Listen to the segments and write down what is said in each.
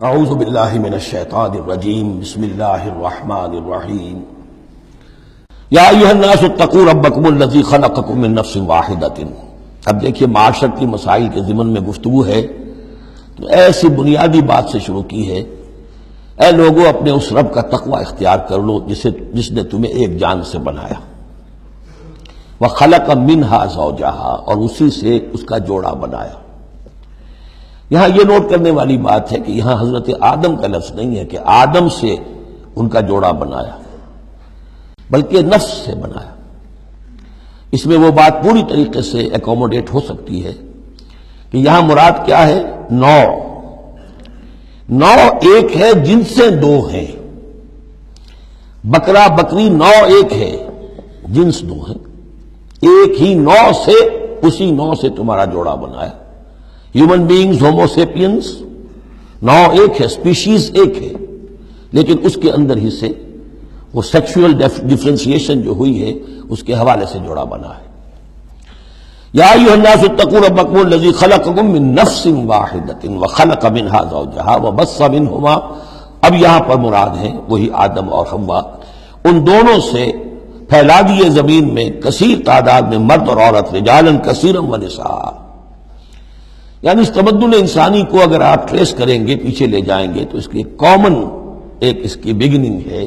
اعوذ باللہ من الشیطان الرجیم بسم اللہ الرحمن الرحیم یا ایھا الناس اتقوا ربکم الذی خلقکم من نفس واحدۃ۔ اب دیکھیے معاشرتی مسائل کے ضمن میں گفتگو ہے تو ایسی بنیادی بات سے شروع کی ہے، اے لوگوں اپنے اس رب کا تقوی اختیار کر لو جس نے تمہیں ایک جان سے بنایا، وخلق منہا زوجہا، اور اسی سے اس کا جوڑا بنایا۔ یہاں یہ نوٹ کرنے والی بات ہے کہ یہاں حضرت آدم کا لفظ نہیں ہے کہ آدم سے ان کا جوڑا بنایا، بلکہ نفس سے بنایا۔ اس میں وہ بات پوری طریقے سے ایکوموڈیٹ ہو سکتی ہے کہ یہاں مراد کیا ہے؟ نو ایک ہے، جن سے دو ہیں۔ بکرا بکری نو ایک ہے، جنس دو ہیں، ایک ہی نو سے، اسی نو سے تمہارا جوڑا بنایا۔ ہیومن بینگز ہومو سیپینز نو ایک ہے، اسپیشیز ایک ہے، لیکن اس کے اندر ہی سے وہ سیکشول ڈفرینسیشن جو ہوئی ہے اس کے حوالے سے جوڑا بنا ہے۔ یا ایھا الناس اتقوا ربکم الذی خلقکم من نفس واحدۃ وخلق منہا زوجہا وبث منہما، اب یہاں پر مراد ہیں وہی آدم اور حوا، ان دونوں سے پھیلا دیے زمین میں کثیر تعداد میں مرد اور عورت، رجالا کثیرا ونساء۔ یعنی اس تمدن انسانی کو اگر آپ ٹریس کریں گے، پیچھے لے جائیں گے، تو اس کی کامن ایک اس کی بگننگ ہے،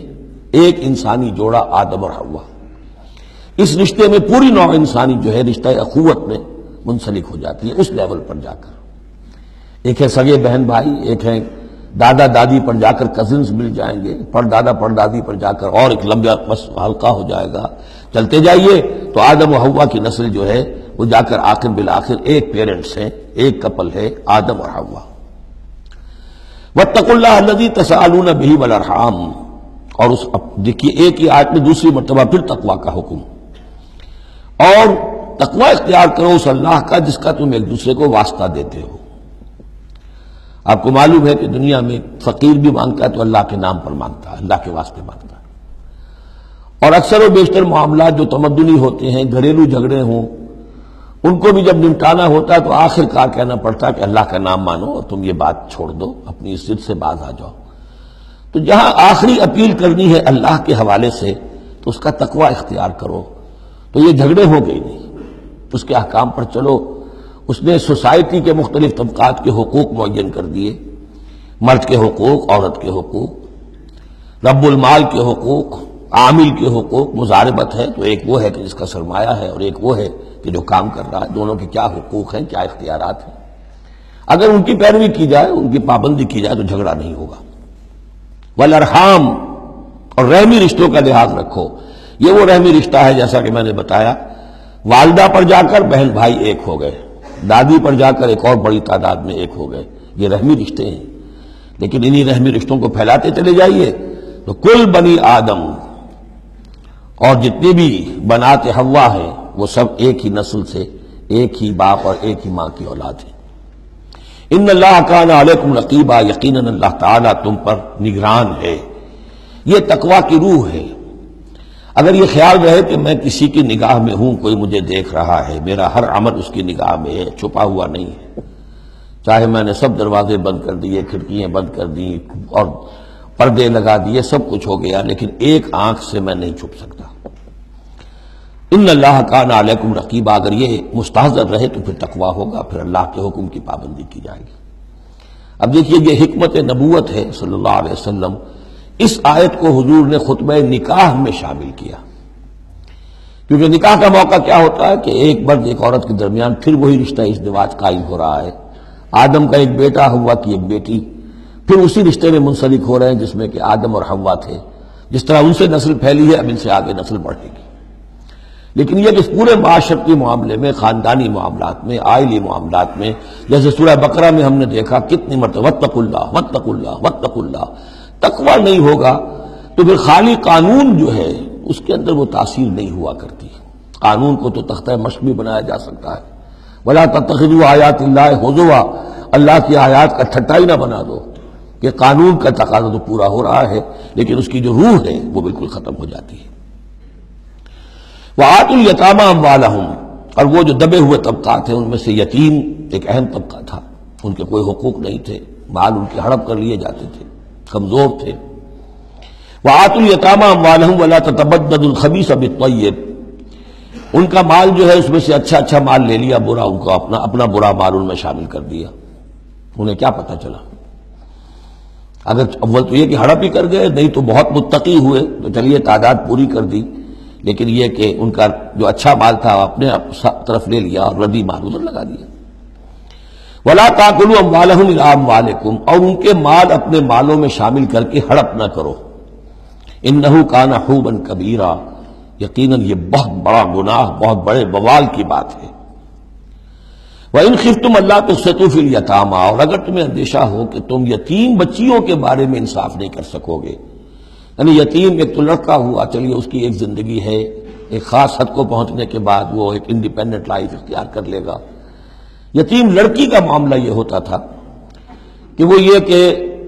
ایک انسانی جوڑا آدم اور حوا۔ اس رشتے میں پوری نوع انسانی جو ہے رشتہ اخوت میں منسلک ہو جاتی ہے، اس لیول پر جا کر۔ ایک ہے سگے بہن بھائی، ایک ہے دادا دادی پر جا کر کزنز مل جائیں گے، پردادا پردادی پر جا کر اور ایک لمبا بس حلقہ ہو جائے گا۔ چلتے جائیے تو آدم و حوا کی نسل جو ہے وہ جا کر آخر بالآخر ایک پیرنٹس ہیں، ایک کپل ہے، آدم اور حوا۔ واتقوا اللہ الذی تساءلون بہ والارحام، اور اس دیکھیے ایک ہی آیت میں دوسری مرتبہ پھر تقوی کا حکم، اور تقوی اختیار کرو اس اللہ کا جس کا تم ایک دوسرے کو واسطہ دیتے ہو۔ آپ کو معلوم ہے کہ دنیا میں فقیر بھی مانگتا ہے تو اللہ کے نام پر مانگتا ہے، اللہ کے واسطے مانگتا ہے، اور اکثر و بیشتر معاملات جو تمدنی ہوتے ہیں، گھریلو جھگڑے ہوں، ان کو بھی جب نمٹانا ہوتا ہے تو آخر کار کہنا پڑتا ہے کہ اللہ کا نام مانو اور تم یہ بات چھوڑ دو، اپنی اس ضد سے باز آ جاؤ۔ تو جہاں آخری اپیل کرنی ہے اللہ کے حوالے سے تو اس کا تقوی اختیار کرو، تو یہ جھگڑے ہو گئی نہیں، اس کے احکام پر چلو۔ اس نے سوسائٹی کے مختلف طبقات کے حقوق معین کر دیے، مرد کے حقوق، عورت کے حقوق، رب المال کے حقوق، عامل کے حقوق، مضاربت ہے تو ایک وہ ہے کہ جس کا سرمایہ ہے اور ایک وہ ہے کہ جو کام کر رہا ہے، دونوں کے کیا حقوق ہیں، کیا اختیارات ہیں۔ اگر ان کی پیروی کی جائے، ان کی پابندی کی جائے تو جھگڑا نہیں ہوگا۔ والارحام، اور رحمی رشتوں کا لحاظ رکھو۔ یہ وہ رحمی رشتہ ہے جیسا کہ میں نے بتایا، والدہ پر جا کر بہن بھائی ایک ہو گئے، دادی پر جا کر ایک اور بڑی تعداد میں ایک ہو گئے، یہ رحمی رشتے ہیں۔ لیکن انہی رحمی رشتوں کو پھیلاتے چلے جائیے تو کل بنی آدم، اور جتنی بھی بنات حوا ہیں وہ سب ایک ہی نسل سے، ایک ہی باپ اور ایک ہی ماں کی اولاد ہیں۔ ان اللہ کان علیکم رقیبا، یقیناً اللہ تعالیٰ تم پر نگران ہے۔ یہ تقوی کی روح ہے۔ اگر یہ خیال رہے کہ میں کسی کی نگاہ میں ہوں، کوئی مجھے دیکھ رہا ہے، میرا ہر عمل اس کی نگاہ میں ہے، چھپا ہوا نہیں ہے، چاہے میں نے سب دروازے بند کر دیے، کھڑکیاں بند کر دی اور پردے لگا دیے، سب کچھ ہو گیا، لیکن ایک آنکھ سے میں نہیں چھپ سکتا۔ ان اللہ کان علیکم رقیبا، اگر یہ مستحضر رہے تو پھر تقوی ہوگا، پھر اللہ کے حکم کی پابندی کی جائے گی۔ اب دیکھیے یہ حکمت نبوت ہے صلی اللہ علیہ وسلم، اس آیت کو حضور نے خطبہ نکاح میں شامل کیا، کیونکہ نکاح کا موقع کیا ہوتا ہے کہ ایک مرد ایک عورت کے درمیان پھر وہی رشتہ ازدواج قائم ہو رہا ہے، آدم کا ایک بیٹا، حوا کی ایک بیٹی، پھر اسی رشتے میں منسلک ہو رہے ہیں جس میں کہ آدم اور حوا تھے۔ جس طرح ان سے نسل پھیلی ہے، اب ان سے آگے نسل بڑھے گی۔ لیکن یہ کہ پورے معاشرتی معاملے میں، خاندانی معاملات میں، عائلی معاملات میں، جیسے سورہ بقرہ میں ہم نے دیکھا کتنی مرتبہ واتقوا اللہ واتقوا اللہ واتقوا اللہ، تقوی نہیں ہوگا تو پھر خالی قانون جو ہے اس کے اندر وہ تاثیر نہیں ہوا کرتی۔ قانون کو تو تختہ مشق بھی بنایا جا سکتا ہے، ولا تتخذوا آیات اللہ ہزوا، اللہ کی آیات کا ٹھٹا ہی نہ بنا دو، کہ قانون کا تقاضا تو پورا ہو رہا ہے لیکن اس کی جو روح ہے وہ بالکل ختم ہو جاتی ہے۔ وآتوا الیتامی اموالہم، اور وہ جو دبے ہوئے طبقات ہیں ان میں سے یتیم ایک اہم طبقہ تھا، ان کے کوئی حقوق نہیں تھے، مال ان کے ہڑپ کر لیے جاتے تھے، کمزور تھے۔ وآتوا الیتامی اموالہم ولا تتبدلوا الخبیث بالطیب، ان کا مال جو ہے اس میں سے اچھا اچھا مال لے لیا، برا ان کو اپنا برا مال ان میں شامل کر دیا۔ انہیں کیا پتہ چلا؟ اگر اول تو یہ کہ ہڑپ ہی کر گئے، نہیں تو بہت متقی ہوئے تو چلیے تعداد پوری کر دی، لیکن یہ کہ ان کا جو اچھا مال تھا اپنے طرف لے لیا اور ردی مال ادھر لگا دیا۔ وَلَا تَأْكُلُوا أَمْوَالَهُمْ إِلَىٰ أَمْوَالِكُمْ، اور ان کے مال اپنے مالوں میں شامل کر کے ہڑپ نہ کرو۔ إِنَّهُ كَانَ حُوبًا كَبِيرًا، یقیناً یہ بہت بڑا گناہ، بہت بڑے بوال کی بات ہے۔ وَإِنْ خِفْتُمْ أَلَّا تُقْسِطُوا فِي الْيَتَامَىٰ، اور اگر تمہیں اندیشہ ہو کہ تم یتیم بچیوں کے بارے میں انصاف نہیں کر سکو گے، یعنی یتیم ایک تو لڑکا ہوا، چلیے اس کی ایک زندگی ہے، ایک خاص حد کو پہنچنے کے بعد وہ ایک انڈیپینڈنٹ لائف اختیار کر لے گا۔ یتیم لڑکی کا معاملہ یہ ہوتا تھا کہ وہ یہ کہ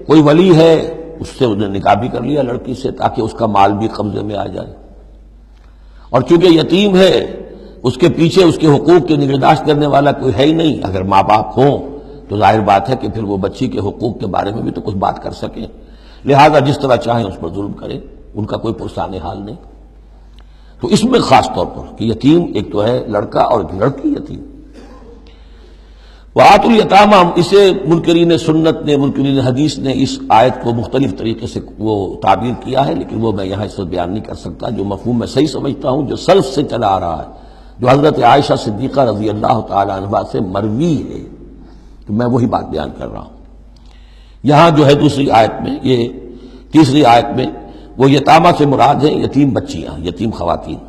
کوئی ولی ہے، اس سے انہیں نکاح بھی کر لیا لڑکی سے تاکہ اس کا مال بھی قبضے میں آ جائے، اور چونکہ یتیم ہے اس کے پیچھے اس کے حقوق کی نگہداشت کرنے والا کوئی ہے ہی نہیں۔ اگر ماں باپ ہوں تو ظاہر بات ہے کہ پھر وہ بچی کے حقوق کے بارے میں بھی تو کچھ بات کر سکیں، لہذا جس طرح چاہیں اس پر ظلم کریں، ان کا کوئی پرسان حال نہیں۔ تو اس میں خاص طور پر کہ یتیم ایک تو ہے لڑکا اور ایک لڑکی یتیم۔ وآتوا الیتامی، اسے منکرین سنت نے، منکرین حدیث نے اس آیت کو مختلف طریقے سے وہ تعبیر کیا ہے، لیکن وہ میں یہاں اس وقت بیان نہیں کر سکتا۔ جو مفہوم میں صحیح سمجھتا ہوں، جو سلف سے چلا آ رہا ہے، جو حضرت عائشہ صدیقہ رضی اللہ تعالی عنہا سے مروی ہے، تو میں وہی بات بیان کر رہا ہوں۔ یہاں جو ہے دوسری آیت میں، یہ تیسری آیت میں، وہ یتامہ سے مراد ہے یتیم بچیاں، یتیم خواتین۔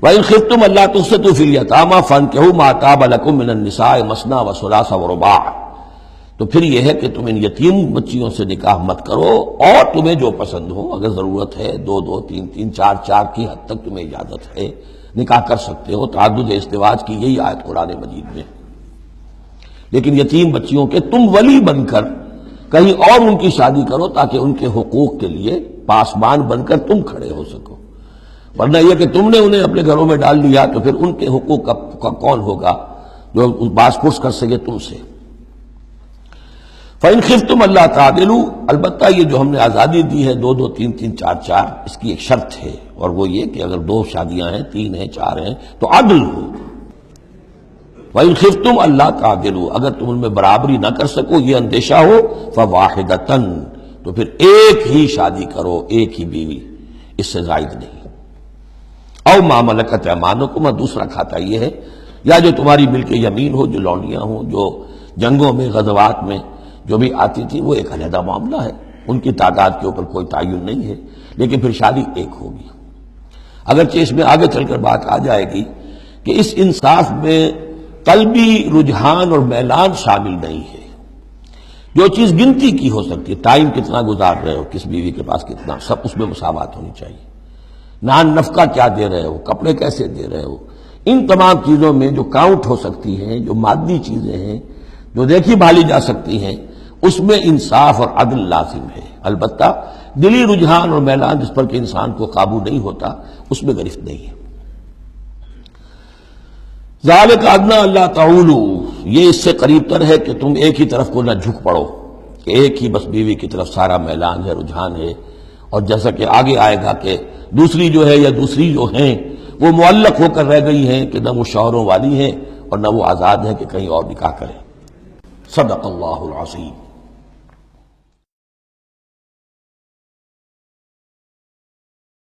وَإِنْ خِفْتُمْ أَلَّا تُقْسِطُوا فِي الْيَتَامَىٰ فَانكِحُوا مَا طَابَ لَكُم مِّنَ النِّسَاءِ مَثْنَىٰ وَثُلَاثَ وَرُبَاعَ، تو پھر یہ ہے کہ تم ان یتیم بچیوں سے نکاح مت کرو، اور تمہیں جو پسند ہو، اگر ضرورت ہے دو دو تین تین چار چار کی حد تک تمہیں اجازت ہے، نکاح کر سکتے ہو۔ تعدد ازدواج کی یہی آیت قرآن مجید میں، لیکن یتیم بچیوں کے تم ولی بن کر کہیں اور ان کی شادی کرو تاکہ ان کے حقوق کے لیے پاسبان بن کر تم کھڑے ہو سکو، ورنہ یہ کہ تم نے انہیں اپنے گھروں میں ڈال لیا تو پھر ان کے حقوق کا کون ہوگا جو باز پرس کر سکے تم سے۔ فَإِنْ خِفْتُمْ أَلَّا تَعْدِلُوا، البتہ یہ جو ہم نے آزادی دی ہے دو دو تین تین چار چار، اس کی ایک شرط ہے، اور وہ یہ کہ اگر دو شادیاں ہیں، تین ہیں، چار ہیں، تو عدل ہو۔ وَإِنْ خِفْتُمْ أَلَّا تَعْدِلُوا، اگر تم ان میں برابری نہ کر سکو، یہ اندیشہ ہو، فَوَاحِدَةً، تو پھر ایک ہی شادی کرو، ایک ہی بیوی، اس سے زائد نہیں۔ او ما ملکت ایمانکم، اور دوسرا کھاتا یہ ہے، یا جو تمہاری ملک یمین ہو، جو لونڈیاں ہوں، جو جنگوں میں غزوات میں جو بھی آتی تھی، وہ ایک علیحدہ معاملہ ہے، ان کی تعداد کے اوپر کوئی تعین نہیں ہے، لیکن پھر شادی ایک ہوگی۔ اگرچہ اس میں آگے چل کر بات آ جائے گی کہ اس انصاف میں قلبی رجحان اور میلان شامل نہیں ہے، جو چیز گنتی کی ہو سکتی ہے، ٹائم کتنا گزار رہے ہو، کس بیوی کے پاس کتنا، سب اس میں مساوات ہونی چاہیے۔ نان نفقہ کیا دے رہے ہو، کپڑے کیسے دے رہے ہو، ان تمام چیزوں میں جو کاؤنٹ ہو سکتی ہیں، جو مادی چیزیں ہیں، جو دیکھی بھالی جا سکتی ہیں، اس میں انصاف اور عدل لازم ہے۔ البتہ دلی رجحان اور میلان جس پر کہ انسان کو قابو نہیں ہوتا، اس میں گرفت نہیں ہے۔ ذالک ادنیٰ اللہ تعولوا، یہ اس سے قریب تر ہے کہ تم ایک ہی طرف کو نہ جھک پڑو، کہ ایک ہی بس بیوی کی طرف سارا میلان ہے، رجحان ہے، اور جیسا کہ آگے آئے گا کہ دوسری جو ہے یا دوسری جو ہیں وہ معلق ہو کر رہ گئی ہیں کہ نہ وہ شوہروں والی ہیں اور نہ وہ آزاد ہیں کہ کہیں اور نکاح کریں۔ صدق اللہ العظیم۔